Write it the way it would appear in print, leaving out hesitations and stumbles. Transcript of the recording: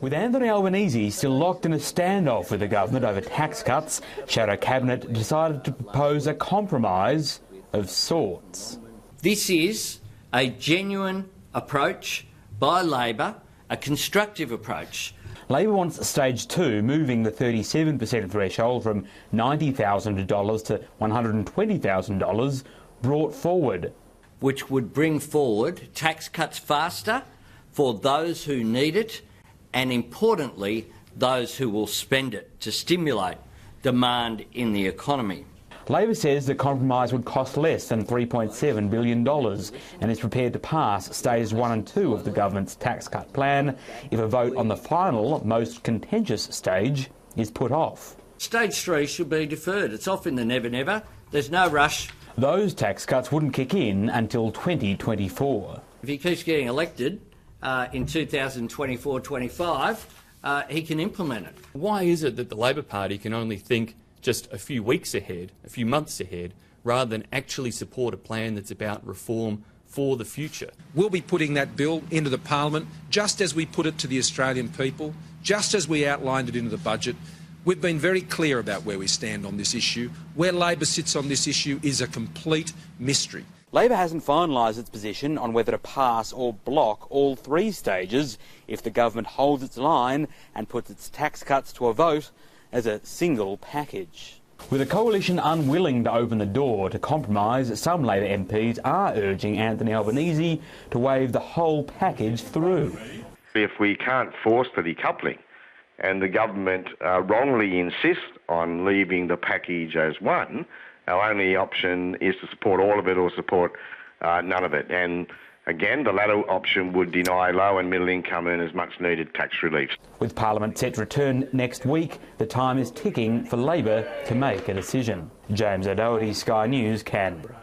With Anthony Albanese still locked in a standoff with the government over tax cuts, Shadow Cabinet decided to propose a compromise of sorts. This is a genuine approach by Labor, a constructive approach. Labor wants stage 2, moving the 37% threshold from $90,000 to $120,000, brought forward. Which would bring forward tax cuts faster for those who need it and, importantly, those who will spend it to stimulate demand in the economy. Labor says the compromise would cost less than $3.7 billion and is prepared to pass Stage 1 and 2 of the government's tax cut plan if a vote on the final, most contentious stage is put off. Stage 3 should be deferred. It's off in the never-never. There's no rush. Those tax cuts wouldn't kick in until 2024. If he keeps getting elected in 2024-25, he can implement it. Why is it that the Labor Party can only think just a few weeks ahead, a few months ahead, rather than actually support a plan that's about reform for the future? We'll be putting that bill into the Parliament just as we put it to the Australian people, just as we outlined it into the budget. We've been very clear about where we stand on this issue. Where Labor sits on this issue is a complete mystery. Labor hasn't finalised its position on whether to pass or block all 3 stages if the government holds its line and puts its tax cuts to a vote as a single package. With the coalition unwilling to open the door to compromise, some Labor MPs are urging Anthony Albanese to wave the whole package through. If we can't force the decoupling and the government wrongly insists on leaving the package as one, our only option is to support all of it or support none of it. And again, the latter option would deny low and middle income earners much needed tax relief. With Parliament set to return next week, the time is ticking for Labor to make a decision. James O'Doherty, Sky News, Canberra.